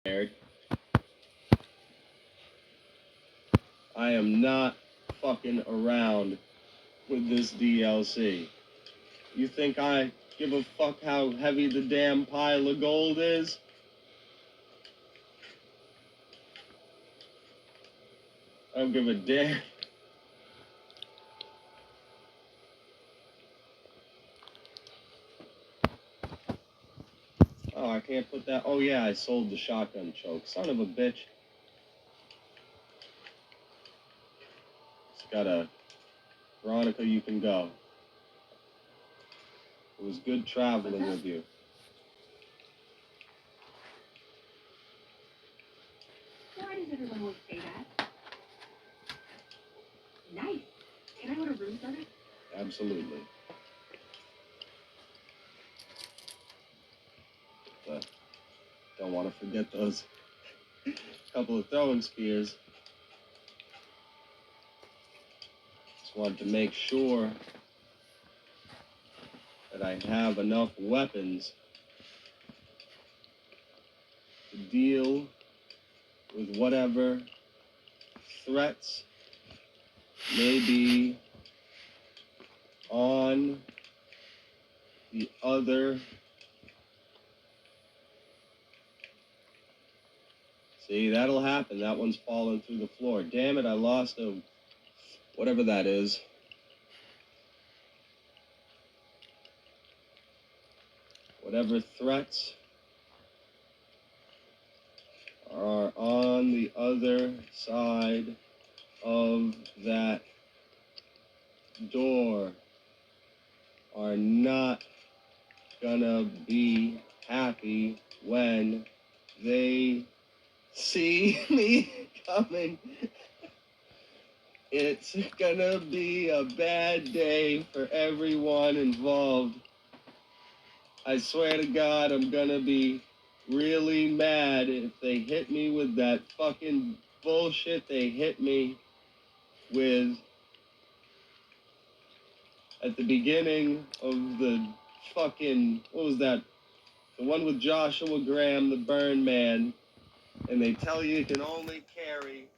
I am not fucking around with this DLC. You think I give a fuck how heavy the damn pile of gold is? I don't give a damn. Oh, I can't put that. Oh, yeah, I sold the shotgun choke. Son of a bitch. It's got a Veronica, you can go. It was good traveling with you. Why does everyone always say that? Nice. Can I order room service? Absolutely. But don't want to forget those couple of throwing spears. Just wanted to make sure that I have enough weapons to deal with whatever threats may be on the other. See, that'll happen. That one's falling through the floor. Damn it, I lost a whatever that is. Whatever threats are on the other side of that door are not gonna be happy when they see me coming. It's gonna be a bad day for everyone involved. I swear to God, I'm gonna be really mad if they hit me with that fucking bullshit they hit me with at the beginning of the fucking, what was that? The one with Joshua Graham, the Burn Man, and they tell you can only carry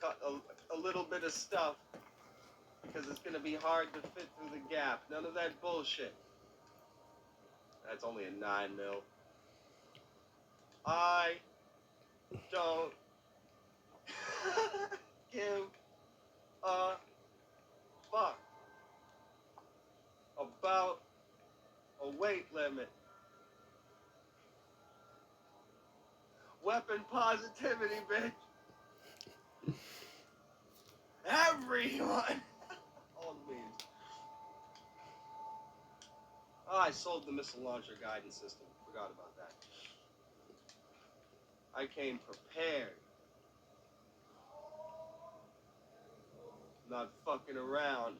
a little bit of stuff because it's gonna be hard to fit through the gap. None of that bullshit. That's only a 9mm. I don't give a fuck about a weight limit. Weapon positivity, bitch. Everyone. All the memes. Oh, I sold the missile launcher guidance system. Forgot about that. I came prepared. Not fucking around.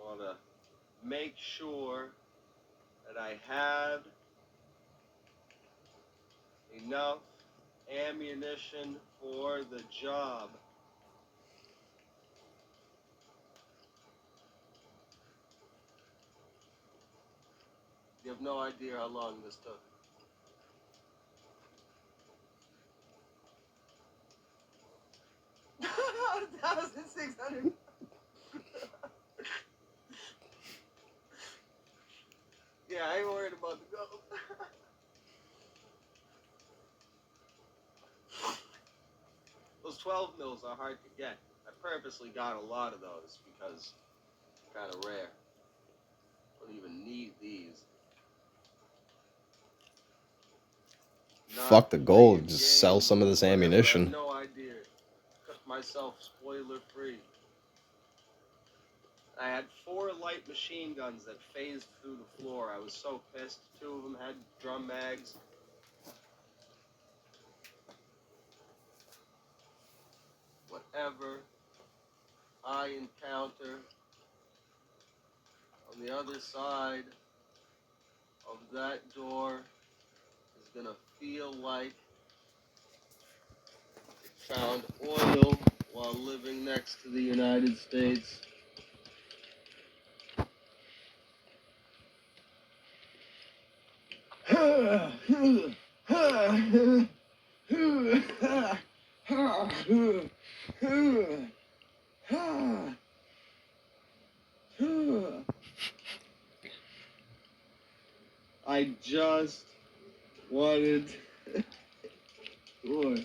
Want to make sure that I have enough ammunition for the job. You have no idea how long this took. $1,600. Yeah, I ain't worried about the gold. Those 12 mils are hard to get. I purposely got a lot of those because they're kind of rare. Don't even need these. Fuck the gold, just sell some of this ammunition. I have no idea. Cook myself spoiler free. I had 4 light machine guns that phased through the floor. I was so pissed. 2 of them had drum mags. Whatever I encounter on the other side of that door is gonna feel like it found oil while living next to the United States. I just wanted more.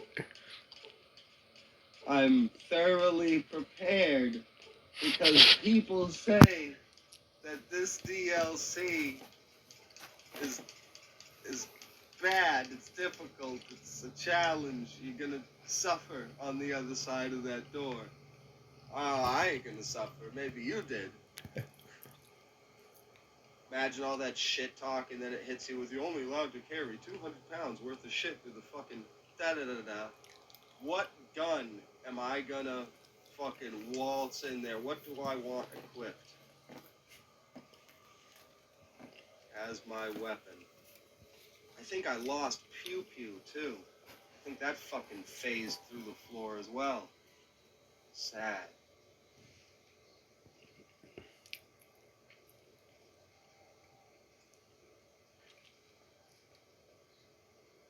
I'm thoroughly prepared because people say that this DLC is bad, it's difficult, it's a challenge. You're gonna suffer on the other side of that door. Oh, I ain't gonna suffer. Maybe you did. Imagine all that shit talk and then it hits you with you're only allowed to carry 200 pounds worth of shit through the fucking da-da-da-da. What gun am I gonna fucking waltz in there? What do I want equipped as my weapon? I think I lost Pew Pew too. I think that fucking phased through the floor as well. Sad.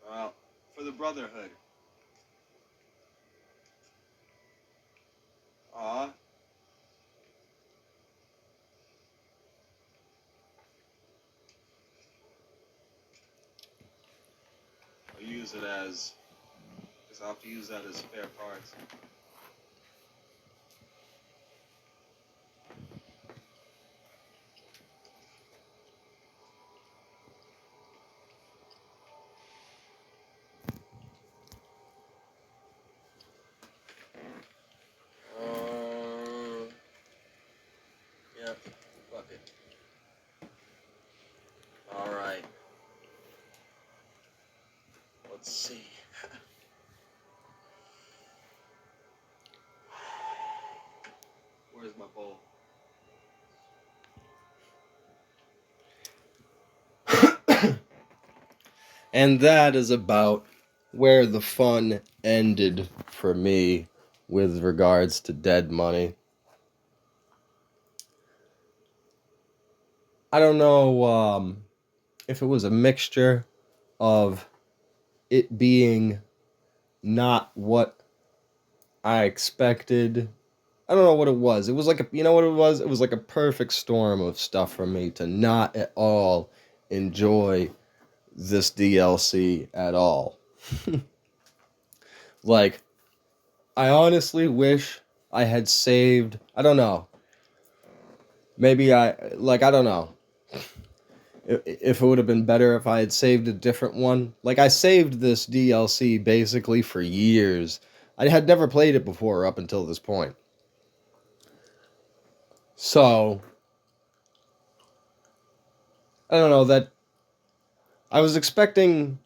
Well, for the Brotherhood. Aw. I'll use it as... because I'll have to use that as spare parts. Yep, fuck it. Alright. Let's see. Where's my bowl? And that is about where the fun ended for me with regards to Dead Money. I don't know if it was a mixture of it being not what I expected. I don't know what it was. It was like you know what it was? It was like a perfect storm of stuff for me to not at all enjoy this DLC at all. Like, I honestly wish I had saved, I don't know. Maybe I don't know. If it would have been better if I had saved a different one. Like, I saved this DLC basically for years. I had never played it before up until this point. So, I don't know, that I was expecting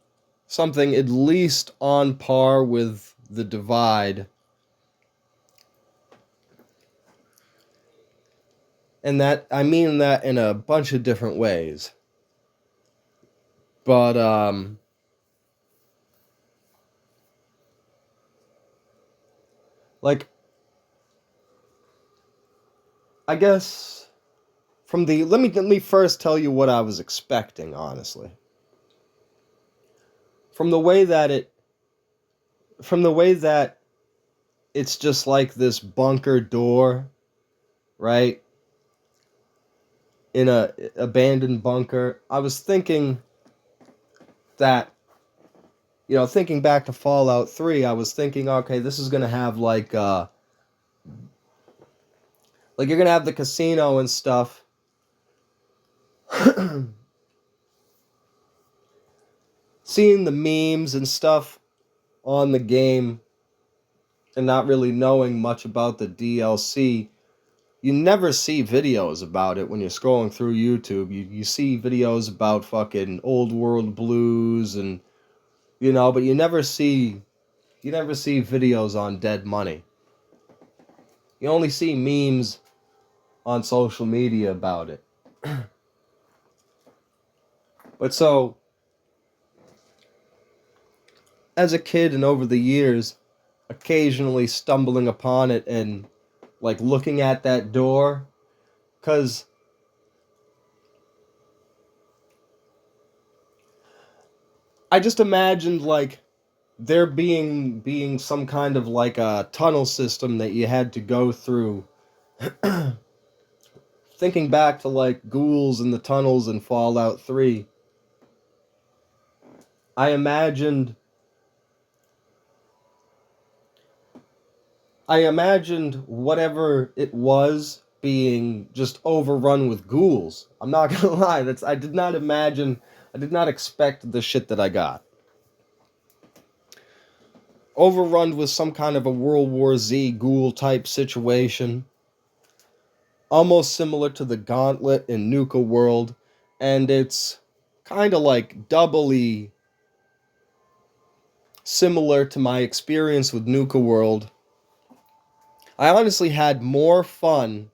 something at least on par with The Divide. And that, I mean that in a bunch of different ways. But, like, I guess from the, let me first tell you what I was expecting, honestly. From the way that it's just like this bunker door, right? In a abandoned bunker. I was thinking that, thinking back to Fallout 3, I was thinking, okay, this is going to have like you're going to have the casino and stuff. Seeing the memes and stuff on the game and not really knowing much about the DLC, you never see videos about it when you're scrolling through YouTube. You see videos about fucking old world blues and, but you never see videos on Dead Money. You only see memes on social media about it. But so, as a kid and over the years, occasionally stumbling upon it and like looking at that door, because I just imagined like there being some kind of like a tunnel system that you had to go through. Thinking back to like ghouls in the tunnels in Fallout 3, I imagined I imagined whatever it was being just overrun with ghouls. I'm not gonna lie, I did not expect the shit that I got. Overrun with some kind of a World War Z ghoul type situation. Almost similar to the Gauntlet in Nuka World, and it's kind of like doubly similar to my experience with Nuka World. I honestly had more fun.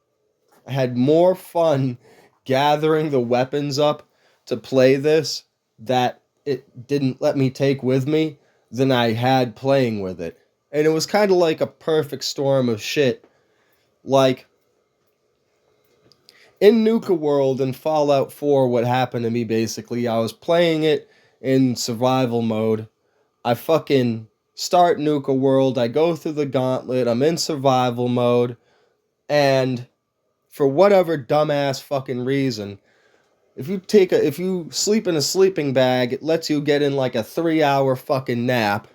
I had more fun gathering the weapons up to play this that it didn't let me take with me than I had playing with it. And it was kind of like a perfect storm of shit. Like, in Nuka World and Fallout 4, what happened to me basically, I was playing it in survival mode. I fucking start Nuka World, I go through the gauntlet, I'm in survival mode, and for whatever dumbass fucking reason, if you sleep in a sleeping bag, it lets you get in like a 3-hour fucking nap.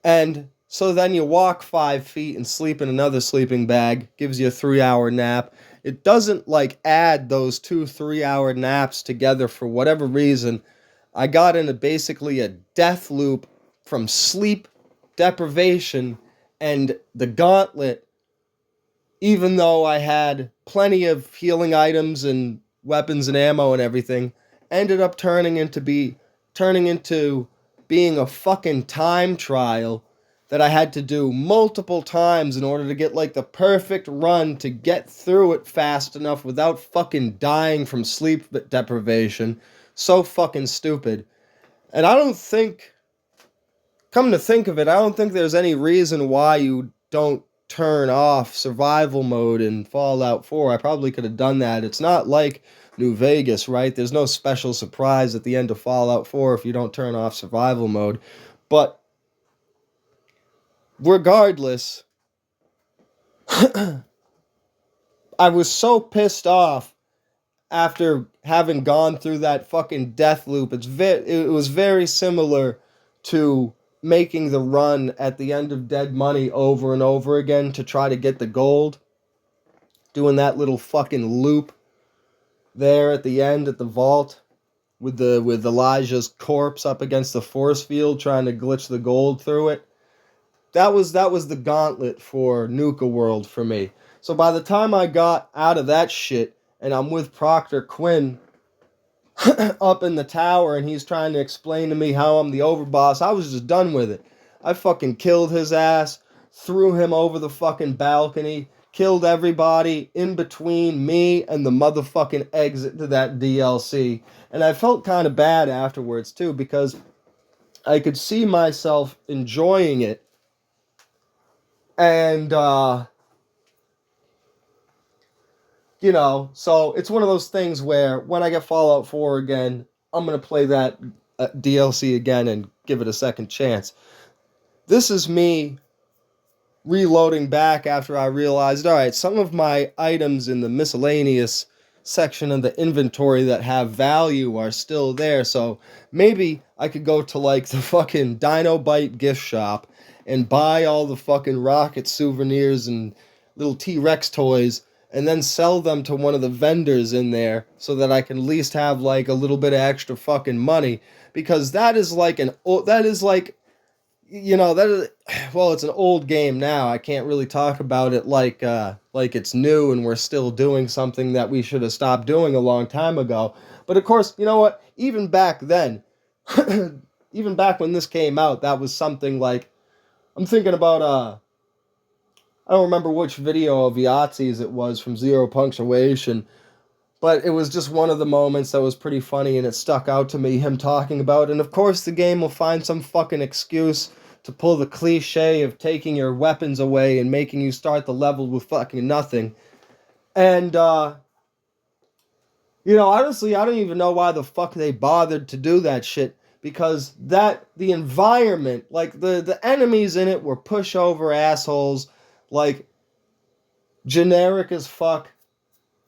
And so then you walk 5 feet and sleep in another sleeping bag, gives you a 3-hour nap. It doesn't like add those 2 3-hour naps together for whatever reason. I got into basically a death loop from sleep deprivation, and the gauntlet, even though I had plenty of healing items and weapons and ammo and everything, ended up turning into being a fucking time trial that I had to do multiple times in order to get like the perfect run to get through it fast enough without fucking dying from sleep deprivation. So fucking stupid. And come to think of it, I don't think there's any reason why you don't turn off survival mode in Fallout 4. I probably could have done that. It's not like New Vegas, right? There's no special surprise at the end of Fallout 4 if you don't turn off survival mode. But regardless, I was so pissed off after having gone through that fucking death loop. It was very similar to making the run at the end of Dead Money over and over again to try to get the gold. Doing that little fucking loop there at the end at the vault with Elijah's corpse up against the force field trying to glitch the gold through it. That was the gauntlet for Nuka World for me. So by the time I got out of that shit and I'm with Proctor Quinn up in the tower and he's trying to explain to me how I'm the overboss, I was just done with it. I fucking killed his ass, threw him over the fucking balcony, killed everybody in between me and the motherfucking exit to that DLC. And I felt kind of bad afterwards too, because I could see myself enjoying it. And, so it's one of those things where when I get Fallout 4 again, I'm going to play that DLC again and give it a second chance. This is me reloading back after I realized, all right, some of my items in the miscellaneous section of the inventory that have value are still there, so maybe I could go to like the fucking Dino Bite gift shop and buy all the fucking rocket souvenirs and little T-Rex toys and then sell them to one of the vendors in there so that I can at least have like a little bit of extra fucking money, because that is like it's an old game now. I can't really talk about it like it's new and we're still doing something that we should have stopped doing a long time ago. But of course, you know what? Even back then, even back when this came out, that was something like, I'm thinking about I don't remember which video of Yahtzee's it was from Zero Punctuation, but it was just one of the moments that was pretty funny and it stuck out to me, him talking about it. And of course the game will find some fucking excuse to pull the cliche of taking your weapons away and making you start the level with fucking nothing. And, honestly, I don't even know why the fuck they bothered to do that shit, because the environment, like the enemies in it were pushover assholes, like generic as fuck.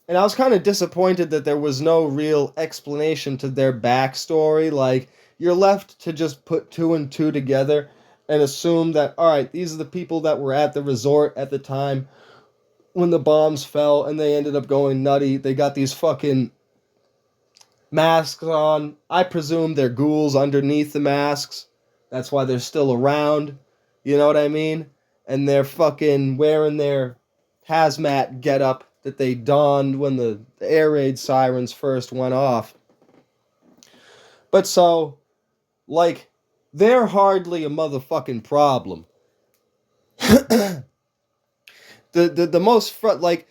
And I was kind of disappointed that there was no real explanation to their backstory. Like, you're left to just put two and two together and assume that, alright, these are the people that were at the resort at the time when the bombs fell and they ended up going nutty. They got these fucking masks on. I presume they're ghouls underneath the masks. That's why they're still around. You know what I mean? And they're fucking wearing their hazmat getup that they donned when the air raid sirens first went off. But so, like, they're hardly a motherfucking problem. the most like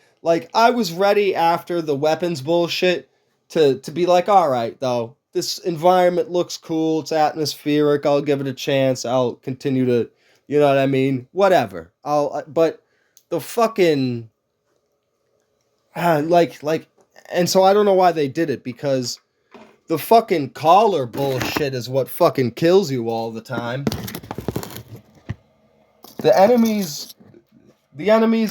I was ready after the weapons bullshit to be like, all right, though, this environment looks cool, it's atmospheric, I'll give it a chance, I'll continue to, you know what I mean, whatever. But the fucking and so I don't know why they did it, because the fucking collar bullshit is what fucking kills you all the time. The enemies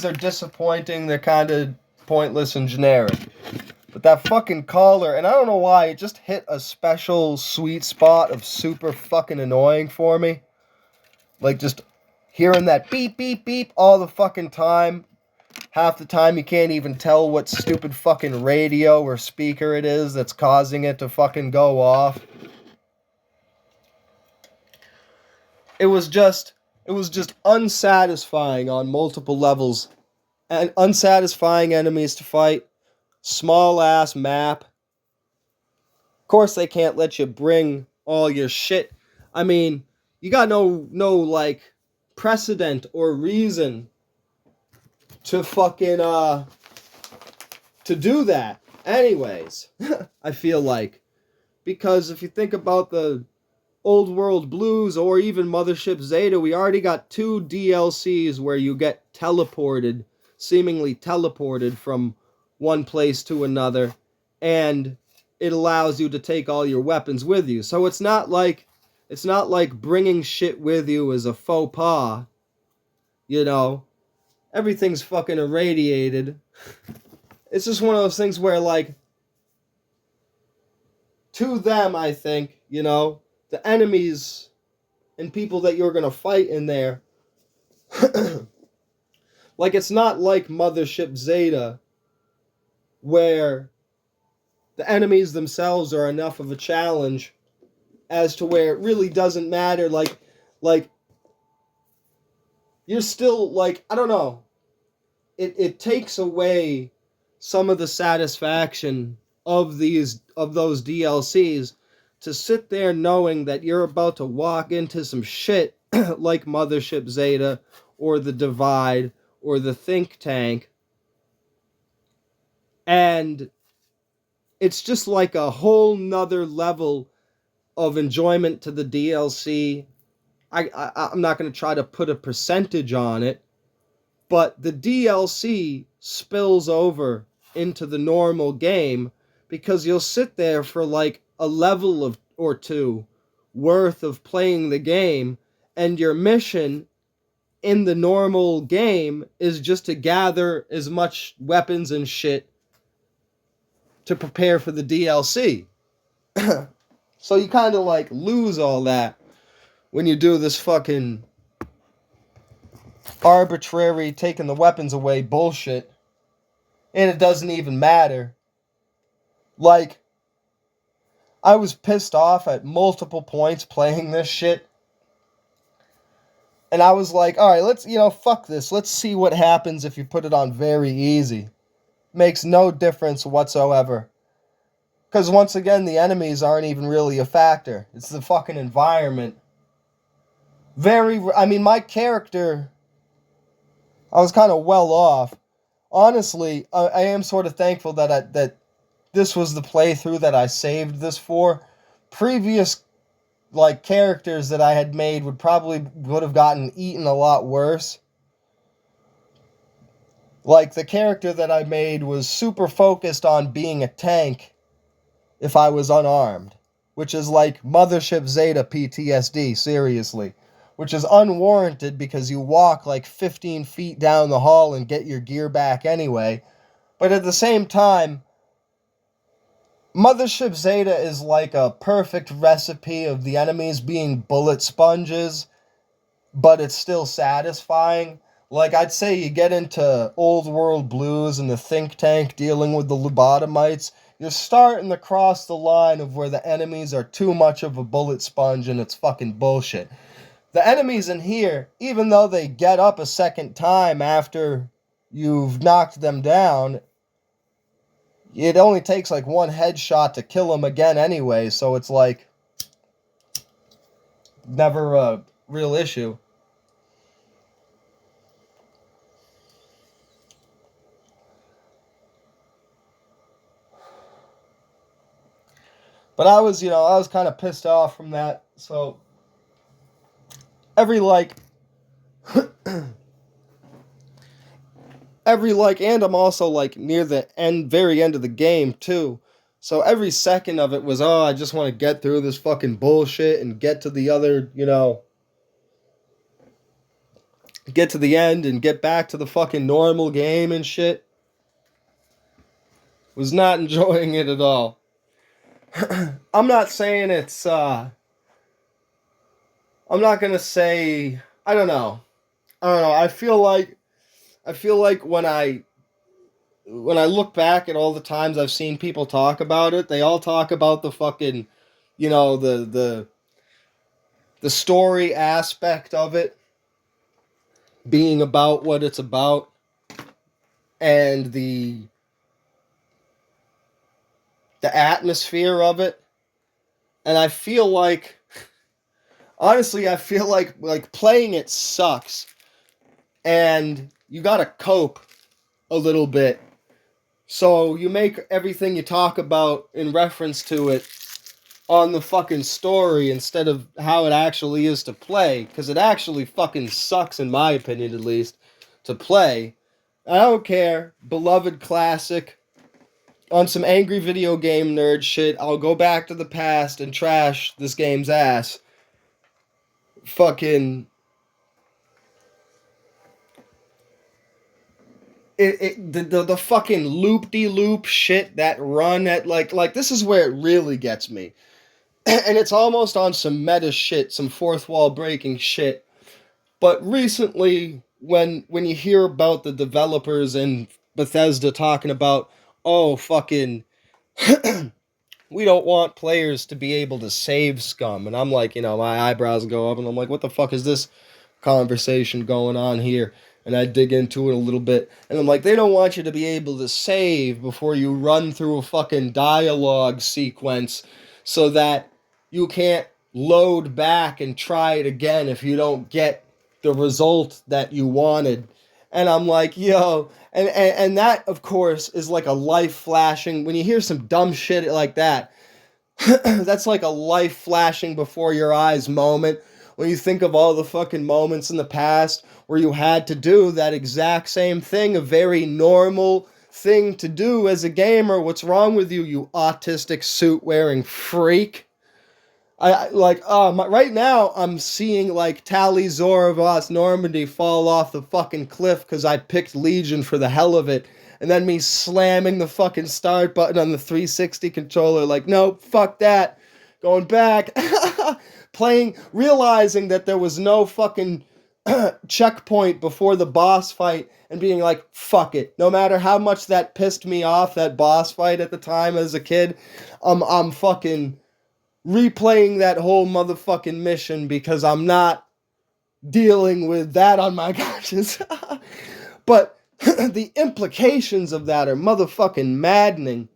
are disappointing, they're kind of pointless and generic. But that fucking collar, and I don't know why, it just hit a special sweet spot of super fucking annoying for me. Like, just hearing that beep, beep, beep all the fucking time. Half the time you can't even tell what stupid fucking radio or speaker it is that's causing it to fucking go off. It was just unsatisfying on multiple levels. And unsatisfying enemies to fight. Small ass map. Of course they can't let you bring all your shit. I mean, you got no like precedent or reason to fucking to do that. Anyways, I feel like, because if you think about the Old World Blues or even Mothership Zeta, we already got 2 DLCs where you get teleported, seemingly teleported from one place to another, and it allows you to take all your weapons with you. So it's not like bringing shit with you is a faux pas. You know, everything's fucking irradiated. It's just one of those things where, like, to them, I think, you know, the enemies and people that you're gonna fight in there, like, it's not like Mothership Zeta, where the enemies themselves are enough of a challenge as to where it really doesn't matter. Like you're still, like, I don't know. It takes away some of the satisfaction of those DLCs to sit there knowing that you're about to walk into some shit like Mothership Zeta or The Divide or The Think Tank, and it's just like a whole nother level of enjoyment to the DLC. I'm not going to try to put a percentage on it, but the DLC spills over into the normal game, because you'll sit there for like a level or two worth of playing the game, and your mission in the normal game is just to gather as much weapons and shit to prepare for the DLC. So you kind of like lose all that when you do this fucking arbitrary taking the weapons away bullshit, and it doesn't even matter. Like, I was pissed off at multiple points playing this shit, and I was like, alright, let's, fuck this, let's see what happens if you put it on very easy. Makes no difference whatsoever. Because once again, the enemies aren't even really a factor. It's the fucking environment. My character, I was kind of well off. Honestly, I am sort of thankful that this was the playthrough that I saved this for. Previous, like, characters that I had made would have gotten eaten a lot worse. Like, the character that I made was super focused on being a tank if I was unarmed, which is like Mothership Zeta PTSD, seriously. Which is unwarranted because you walk like 15 feet down the hall and get your gear back anyway. But at the same time, Mothership Zeta is like a perfect recipe of the enemies being bullet sponges, but it's still satisfying. Like, I'd say you get into Old World Blues and the think tank dealing with the lobotomites, you're starting to cross the line of where the enemies are too much of a bullet sponge and it's fucking bullshit. The enemies in here, even though they get up a second time after you've knocked them down, it only takes like one headshot to kill them again anyway, so it's like never a real issue. But I was kind of pissed off from that. So every like and I'm also like near the very end of the game too. So every second of it was, oh, I just want to get through this fucking bullshit and get to the other, get to the end and get back to the fucking normal game and shit. Was not enjoying it at all. I'm not saying it's, I'm not gonna say, I don't know. I feel like when I look back at all the times I've seen people talk about it, they all talk about the fucking, the story aspect of it being about what it's about, and the atmosphere of it. And I feel like, honestly, like playing it sucks, and you gotta cope a little bit. So you make everything you talk about in reference to it on the fucking story instead of how it actually is to play, because it actually fucking sucks, in my opinion at least, to play. I don't care. Beloved classic. On some angry video game nerd shit, I'll go back to the past and trash this game's ass. Fucking... The fucking loop-de-loop shit that run at, like this is where it really gets me. And it's almost on some meta shit, some fourth wall breaking shit. But recently, when you hear about the developers in Bethesda talking about, oh, fucking, we don't want players to be able to save scum. And I'm like, my eyebrows go up and I'm like, what the fuck is this conversation going on here? And I dig into it a little bit. And I'm like, they don't want you to be able to save before you run through a fucking dialogue sequence so that you can't load back and try it again if you don't get the result that you wanted. And I'm like, yo, and that, of course, is like a life flashing. When you hear some dumb shit like that, that's like a life flashing before your eyes moment. When you think of all the fucking moments in the past where you had to do that exact same thing, a very normal thing to do as a gamer. What's wrong with you, you autistic suit-wearing freak? Right now I'm seeing like Tali Zoravos Normandy fall off the fucking cliff because I picked Legion for the hell of it, and then me slamming the fucking start button on the 360 controller like, nope, fuck that, going back, realizing that there was no fucking checkpoint before the boss fight, and being like, fuck it, no matter how much that pissed me off, that boss fight at the time as a kid, I'm fucking replaying that whole motherfucking mission because I'm not dealing with that on my conscience. But the implications of that are motherfucking maddening.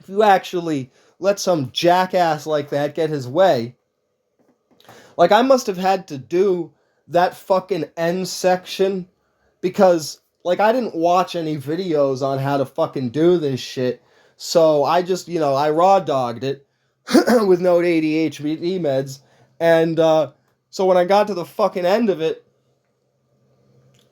If you actually let some jackass like that get his way. Like, I must have had to do that fucking end section because, like, I didn't watch any videos on how to fucking do this shit. So I just, I raw dogged it with no ADHD meds, and so when I got to the fucking end of it,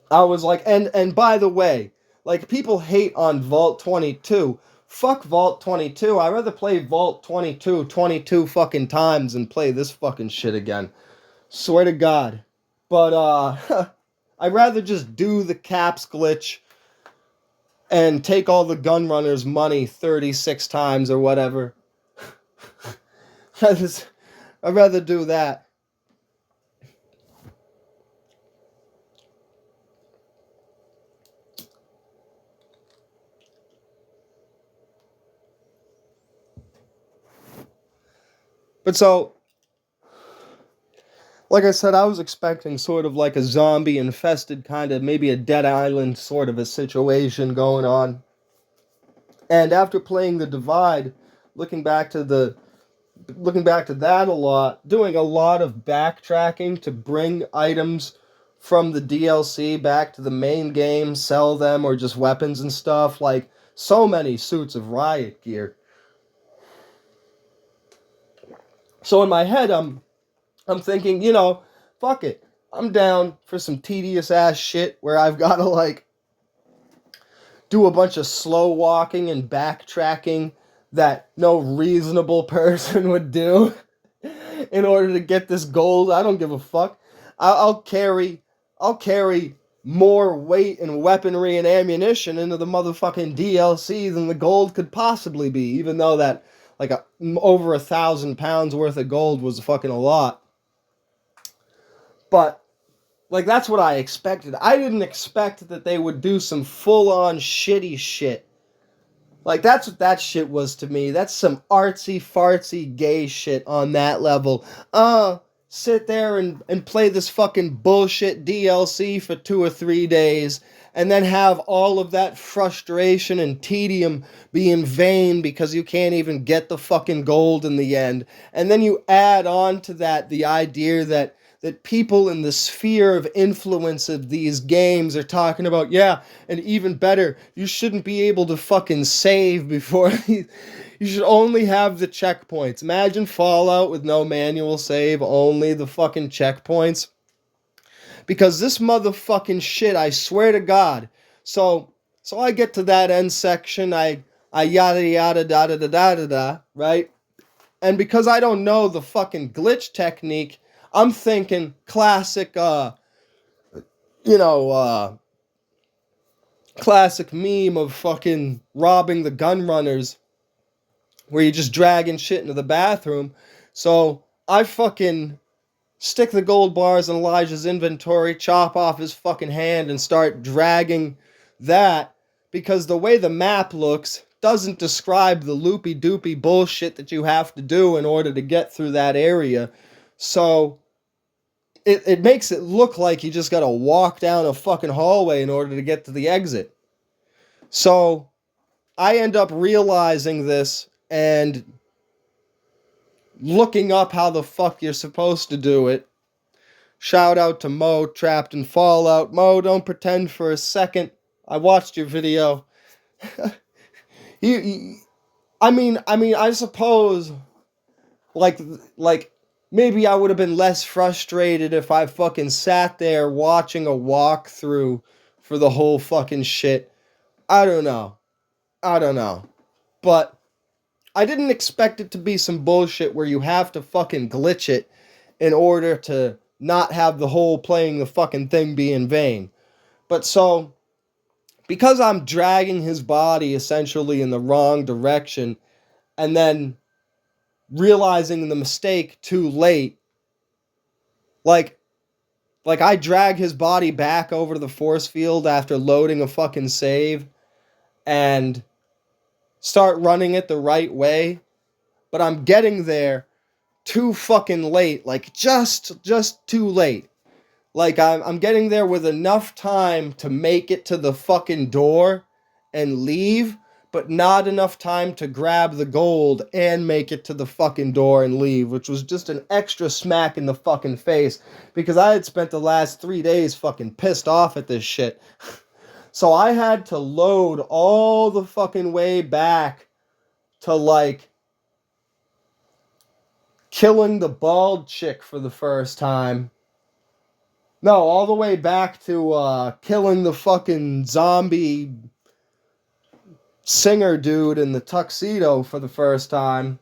I was like, and by the way, like, people hate on Vault 22. fuck Vault 22. I'd rather play Vault 22 fucking times and play this fucking shit again. Swear to God. But, I'd rather just do the caps glitch and take all the gunrunners' money 36 times or whatever. I'd rather do that. But so, like I said, I was expecting sort of like a zombie infested kind of, maybe a Dead Island sort of a situation going on. And after playing The Divide, looking back to that a lot, doing a lot of backtracking to bring items from the DLC back to the main game, sell them, or just weapons and stuff, like so many suits of Riot gear. So in my head, I'm thinking, fuck it. I'm down for some tedious ass shit where I've got to like do a bunch of slow walking and backtracking that no reasonable person would do in order to get this gold. I don't give a fuck. I'll carry more weight and weaponry and ammunition into the motherfucking DLC than the gold could possibly be, even though that like over 1,000 pounds worth of gold was fucking a lot. But like that's what I expected. I didn't expect that they would do some full-on shitty shit. Like that's what that shit was to me. That's some artsy fartsy gay shit on that level. Sit there and play this fucking bullshit DLC for 2 or 3 days and then have all of that frustration and tedium be in vain because you can't even get the fucking gold in the end. And then you add on to that the idea that people in the sphere of influence of these games are talking about, yeah, and even better, you shouldn't be able to fucking save before you should only have the checkpoints. Imagine Fallout with no manual save, only the fucking checkpoints. Because this motherfucking shit, I swear to God. So I get to that end section, I yada yada da da da da da da, right? And because I don't know the fucking glitch technique, I'm thinking classic, classic meme of fucking robbing the gun runners where you're just dragging shit into the bathroom. So I fucking stick the gold bars in Elijah's inventory, chop off his fucking hand, and start dragging that because the way the map looks doesn't describe the loopy-doopy bullshit that you have to do in order to get through that area. So it makes it look like you just gotta walk down a fucking hallway in order to get to the exit. So I end up realizing this and looking up how the fuck you're supposed to do it. Shout out to Mo, trapped in Fallout. Mo, don't pretend for a second. I watched your video. I suppose, like, maybe I would have been less frustrated if I fucking sat there watching a walkthrough for the whole fucking shit. I don't know. But I didn't expect it to be some bullshit where you have to fucking glitch it in order to not have the whole playing the fucking thing be in vain. But so, because I'm dragging his body essentially in the wrong direction and then realizing the mistake too late, like I drag his body back over to the force field after loading a fucking save and start running it the right way, but I'm getting there too fucking late, like just too late. Like I'm getting there with enough time to make it to the fucking door and leave, but not enough time to grab the gold and make it to the fucking door and leave, which was just an extra smack in the fucking face because I had spent the last 3 days fucking pissed off at this shit. So I had to load all the fucking way back to like killing the bald chick for the first time. No, all the way back to killing the fucking zombie singer dude in the tuxedo for the first time,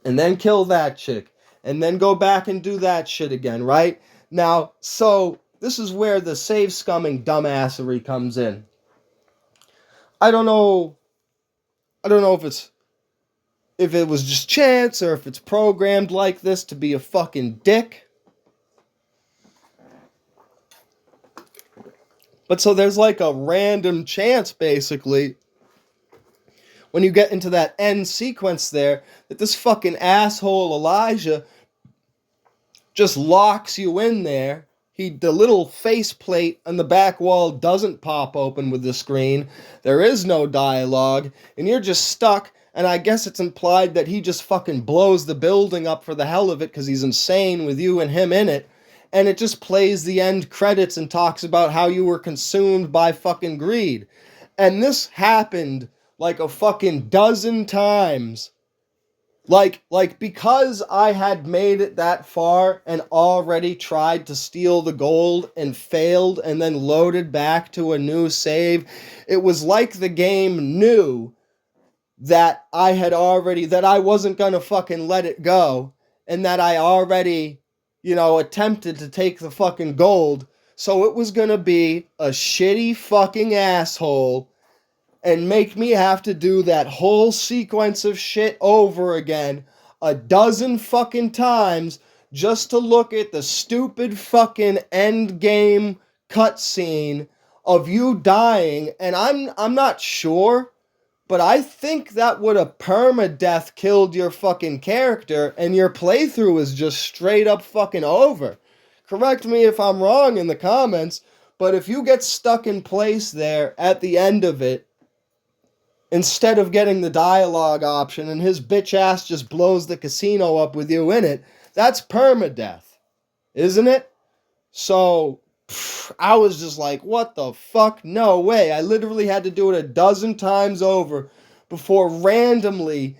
and then kill that chick, and then go back and do that shit again, right? Now, so this is where the save scumming dumbassery comes in. I don't know if it was just chance or if it's programmed like this to be a fucking dick. But so there's like a random chance, basically, when you get into that end sequence there, that this fucking asshole Elijah just locks you in there. The little faceplate on the back wall doesn't pop open with the screen. There is no dialogue, and you're just stuck. And I guess it's implied that he just fucking blows the building up for the hell of it because he's insane with you and him in it. And it just plays the end credits and talks about how you were consumed by fucking greed. And this happened like a fucking dozen times. Like because I had made it that far and already tried to steal the gold and failed and then loaded back to a new save, it was like the game knew that that I wasn't gonna fucking let it go, and that I already, attempted to take the fucking gold, so it was gonna be a shitty fucking asshole and make me have to do that whole sequence of shit over again a dozen fucking times just to look at the stupid fucking end game cutscene of you dying. And I'm not sure, but I think that would have permadeath killed your fucking character and your playthrough is just straight up fucking over. Correct me if I'm wrong in the comments, but if you get stuck in place there at the end of it, instead of getting the dialogue option and his bitch ass just blows the casino up with you in it, that's permadeath, isn't it? So, I was just like, what the fuck? No way. I literally had to do it a dozen times over before randomly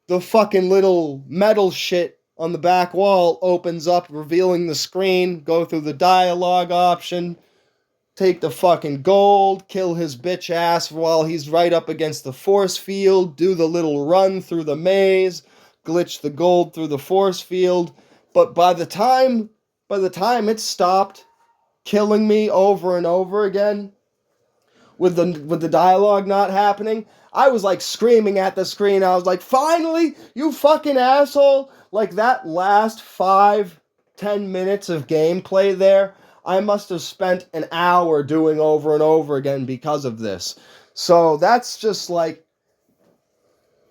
the fucking little metal shit on the back wall opens up, revealing the screen, go through the dialogue option, take the fucking gold, kill his bitch ass while he's right up against the force field, do the little run through the maze, glitch the gold through the force field. But by the time it stopped killing me over and over again with the dialogue not happening, I was like screaming at the screen. I was like, finally, you fucking asshole. Like that last 5-10 minutes of gameplay there, I must have spent an hour doing over and over again because of this. So that's just like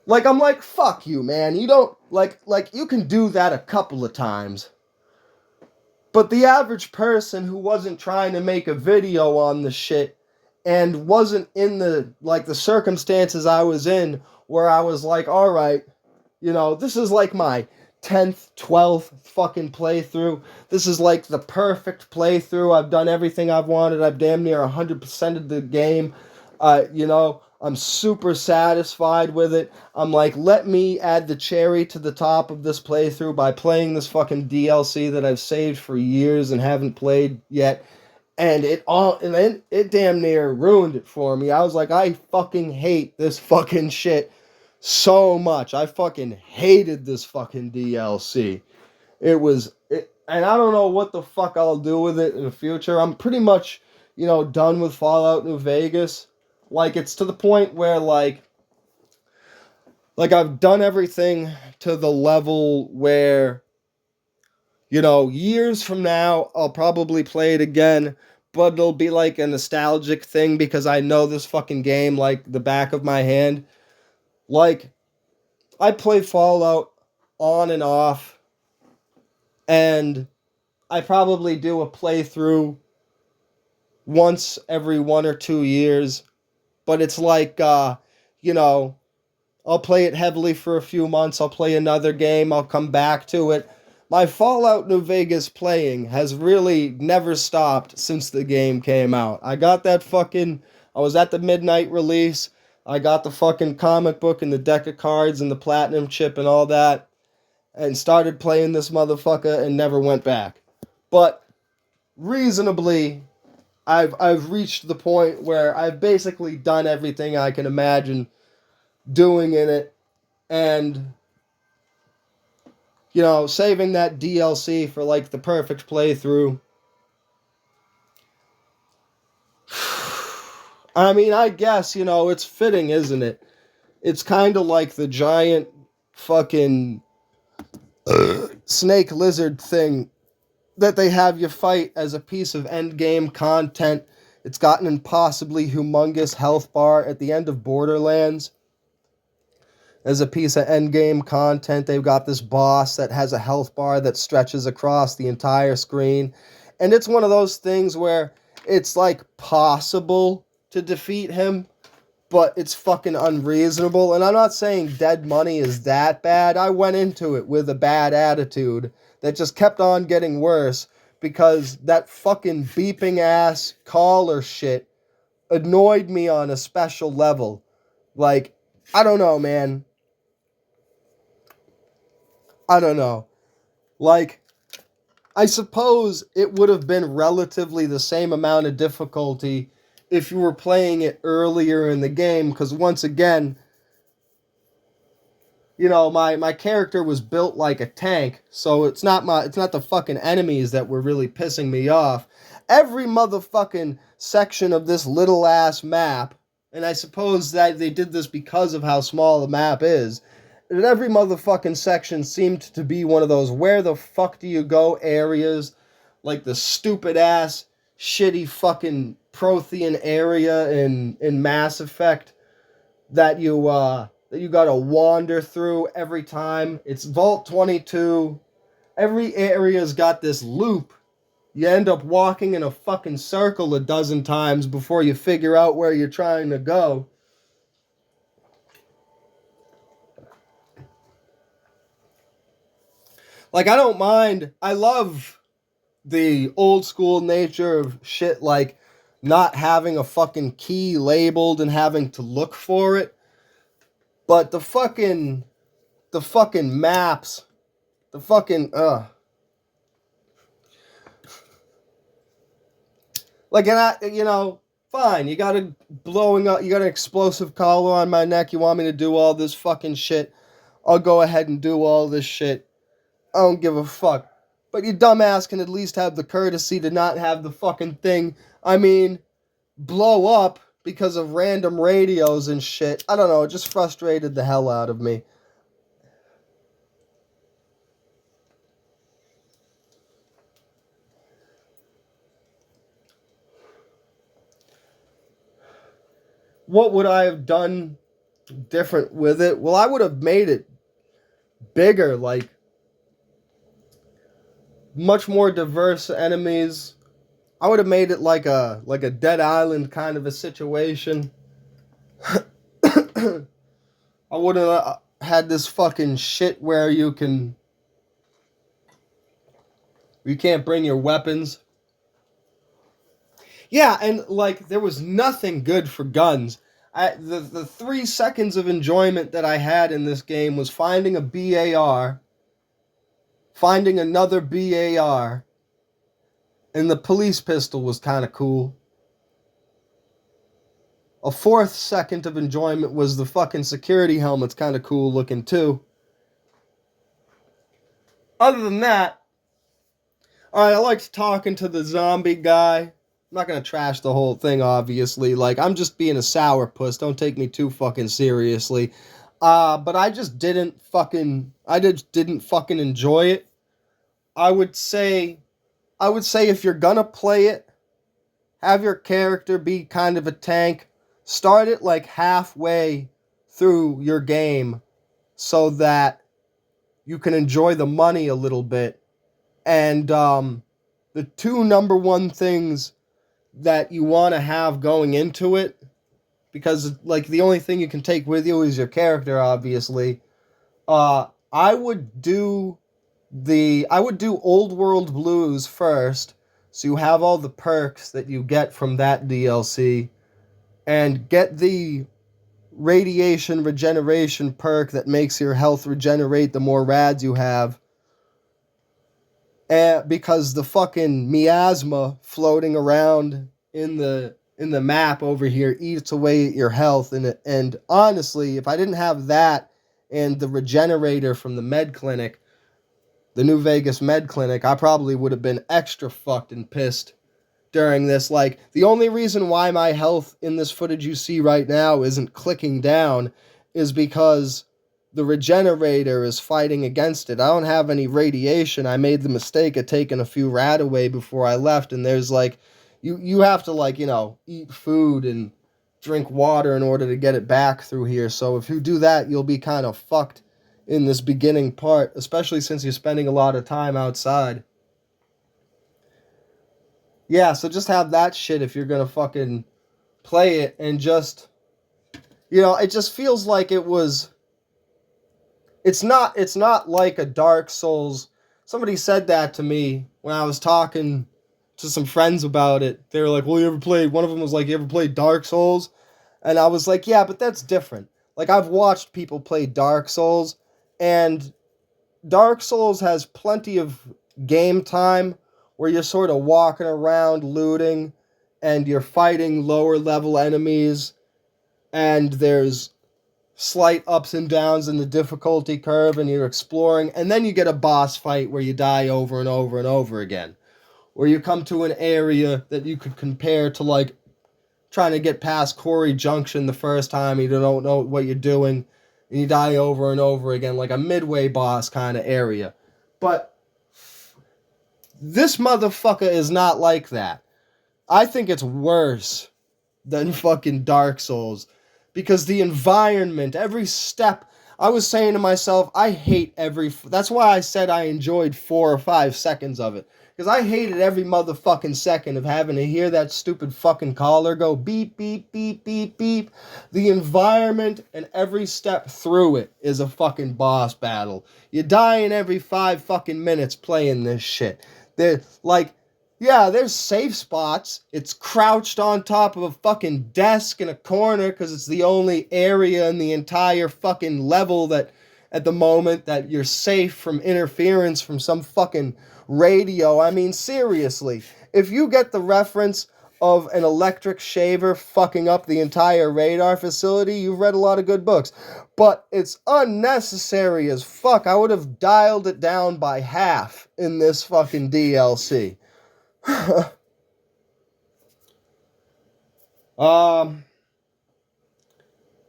I'm like, fuck you, man. You don't, like you can do that a couple of times. But the average person who wasn't trying to make a video on the shit and wasn't in the circumstances I was in where I was like, all right, this is like my 10th, 12th fucking playthrough. This is like the perfect playthrough. I've done everything I've wanted. I've damn near 100% of the game. I'm super satisfied with it. I'm like, let me add the cherry to the top of this playthrough by playing this fucking DLC that I've saved for years and haven't played yet. And it damn near ruined it for me. I was like, I fucking hate this fucking shit so much. I fucking hated this fucking DLC. And I don't know what the fuck I'll do with it in the future. I'm pretty much, done with Fallout New Vegas. Like, it's to the point where, like I've done everything to the level where, years from now, I'll probably play it again, but it'll be like a nostalgic thing because I know this fucking game like the back of my hand. Like, I play Fallout on and off, and I probably do a playthrough once every 1 or 2 years, but it's like, I'll play it heavily for a few months, I'll play another game, I'll come back to it. My Fallout New Vegas playing has really never stopped since the game came out. I was at the midnight release, I got the fucking comic book and the deck of cards and the platinum chip and all that, and started playing this motherfucker and never went back. But reasonably, I've reached the point where I've basically done everything I can imagine doing in it, and saving that DLC for like the perfect playthrough. I mean, I guess, it's fitting, isn't it? It's kind of like the giant fucking snake lizard thing that they have you fight as a piece of endgame content. It's got an impossibly humongous health bar at the end of Borderlands. As a piece of endgame content, they've got this boss that has a health bar that stretches across the entire screen. And it's one of those things where it's like possible to defeat him, but it's fucking unreasonable. And I'm not saying Dead Money is that bad. I went into it with a bad attitude that just kept on getting worse because that fucking beeping ass caller shit annoyed me on a special level. Like, I don't know, man. I don't know. Like, I suppose it would have been relatively the same amount of difficulty if you were playing it earlier in the game, because once again, my character was built like a tank, so it's not the fucking enemies that were really pissing me off. Every motherfucking section of this little ass map, and I suppose that they did this because of how small the map is, and every motherfucking section seemed to be one of those where the fuck do you go areas, like the stupid ass shitty fucking Prothean area in Mass Effect that you gotta wander through every time. It's Vault 22. Every area's got this loop. You end up walking in a fucking circle a dozen times before you figure out where you're trying to go. Like, I don't mind. I love the old school nature of shit, like not having a fucking key labeled and having to look for it. But the fucking maps, the fucking like, and fine, you got you got an explosive collar on my neck, you want me to do all this fucking shit, I'll go ahead and do all this shit. I don't give a fuck. But your dumbass can at least have the courtesy to not have the fucking thing, blow up because of random radios and shit. I don't know, it just frustrated the hell out of me. What would I have done different with it? Well, I would have made it bigger, like much more diverse enemies. I would have made it like a Dead Island kind of a situation. I would have had this fucking shit where you can't bring your weapons. Yeah, and like there was nothing good for guns. The 3 seconds of enjoyment that I had in this game was finding a BAR, finding another BAR, and the police pistol was kind of cool. A 4th second of enjoyment was the fucking security helmet's kind of cool looking too. Other than that, alright, I liked talking to the zombie guy. I'm not gonna trash the whole thing, obviously. Like, I'm just being a sourpuss. Don't take me too fucking seriously. But I just didn't fucking enjoy it. I would say if you're gonna play it, have your character be kind of a tank. Start it like halfway through your game so that you can enjoy the money a little bit. And the 2 number 1 things that you want to have going into it, because like the only thing you can take with you is your character, obviously. I would do Old World Blues first, so you have all the perks that you get from that DLC, and get the radiation regeneration perk that makes your health regenerate the more rads you have. Because the fucking miasma floating around in the map over here eats away at your health, and honestly, if I didn't have that and the regenerator from the med clinic, the New Vegas med clinic, I probably would have been extra fucked and pissed during this. Like, the only reason why my health in this footage you see right now isn't clicking down is because the regenerator is fighting against it. I don't have any radiation. I made the mistake of taking a few rad away before I left, and there's like, you have to, like, you know, eat food and drink water in order to get it back through here. So if you do that, you'll be kind of fucked in this beginning part, especially since you're spending a lot of time outside. Yeah, so just have that shit if you're gonna fucking play it, and just, you know, it just feels like it was, it's not like a Dark Souls. Somebody said that to me when I was talking to some friends about it. They were like, well, one of them was like, you ever played Dark Souls? And I was like, yeah, but that's different. Like, I've watched people play Dark Souls, and Dark Souls has plenty of game time where you're sort of walking around looting, and you're fighting lower level enemies, and there's slight ups and downs in the difficulty curve, and you're exploring, and then you get a boss fight where you die over and over and over again, where you come to an area that you could compare to, like, trying to get past Quarry Junction the first time, you don't know what you're doing, and you die over and over again, like a midway boss kind of area. But this motherfucker is not like that. I think it's worse than fucking Dark Souls, because the environment, every step, I was saying to myself, I hate that's why I said I enjoyed 4 or 5 seconds of it, because I hated every motherfucking second of having to hear that stupid fucking collar go beep, beep, beep, beep, beep. The environment and every step through it is a fucking boss battle. You're dying every 5 fucking minutes playing this shit. They're like, yeah, there's safe spots. It's crouched on top of a fucking desk in a corner because it's the only area in the entire fucking level that, at the moment, that you're safe from interference from some fucking radio. I mean, seriously, if you get the reference of an electric shaver fucking up the entire radar facility, you've read a lot of good books. But it's unnecessary as fuck. I would have dialed it down by half in this fucking DLC.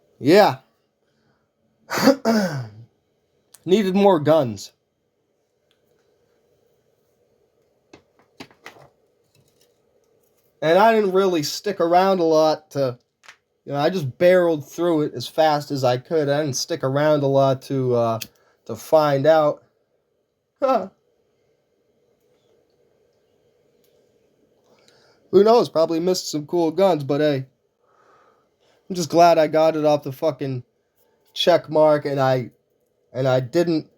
Yeah. Needed more guns. And I didn't really stick around a lot to, I just barreled through it as fast as I could. I didn't stick around a lot to find out. Who knows? Probably missed some cool guns, but hey, I'm just glad I got it off the fucking check mark, and I didn't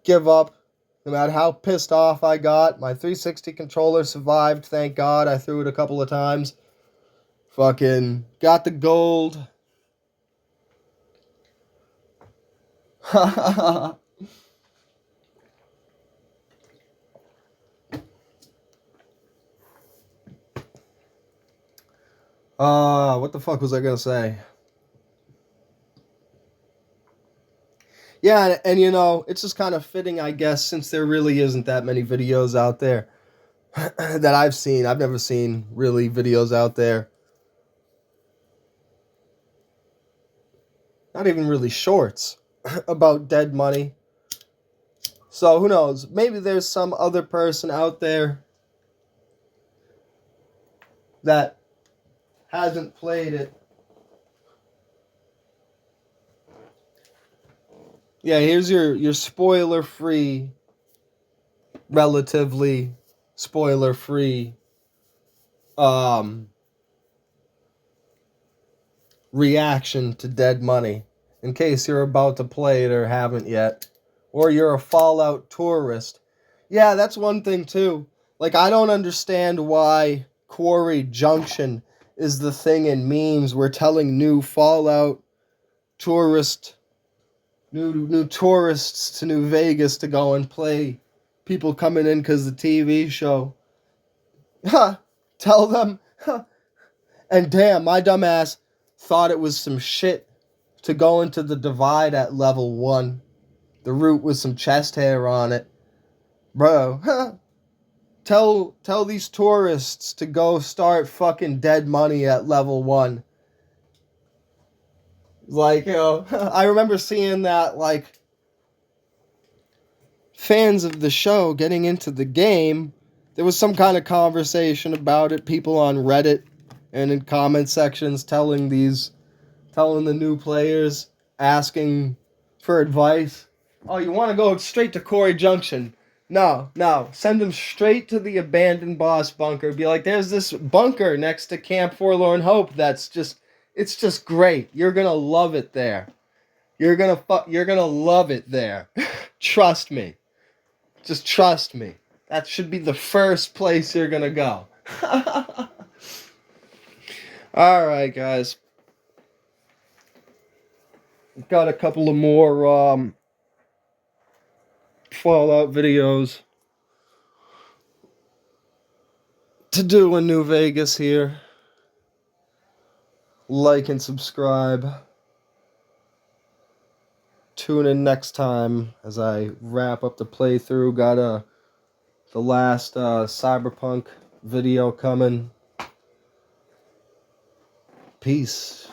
give up. No matter how pissed off I got, my 360 controller survived, thank God. I threw it a couple of times. Fucking got the gold. What the fuck was I gonna say? Yeah, and it's just kind of fitting, I guess, since there really isn't that many videos out there that I've seen. I've never seen really videos out there. Not even really shorts about dead money. So who knows? Maybe there's some other person out there that hasn't played it. Yeah, here's your spoiler-free, relatively spoiler-free reaction to Dead Money, in case you're about to play it or haven't yet, or you're a Fallout tourist. Yeah, that's one thing too. Like, I don't understand why Quarry Junction is the thing in memes. We're telling new Fallout tourists to New Vegas to go and play. People coming in because the TV show. Tell them And damn, my dumbass thought it was some shit to go into the divide at level 1. The route with some chest hair on it. Bro, tell these tourists to go start fucking Dead Money at level 1. Like, I remember seeing that, like, fans of the show getting into the game, there was some kind of conversation about it, people on Reddit and in comment sections telling the new players, asking for advice. Oh, you want to go straight to Quarry Junction? No. Send them straight to the abandoned boss bunker. Be like, there's this bunker next to Camp Forlorn Hope it's just great. You're gonna love it there. You're gonna love it there. Trust me. Just trust me. That should be the first place you're gonna go. Alright, guys. Got a couple of more Fallout videos to do in New Vegas here. Like and subscribe. Tune in next time as I wrap up the playthrough. Got the last Cyberpunk video coming. Peace.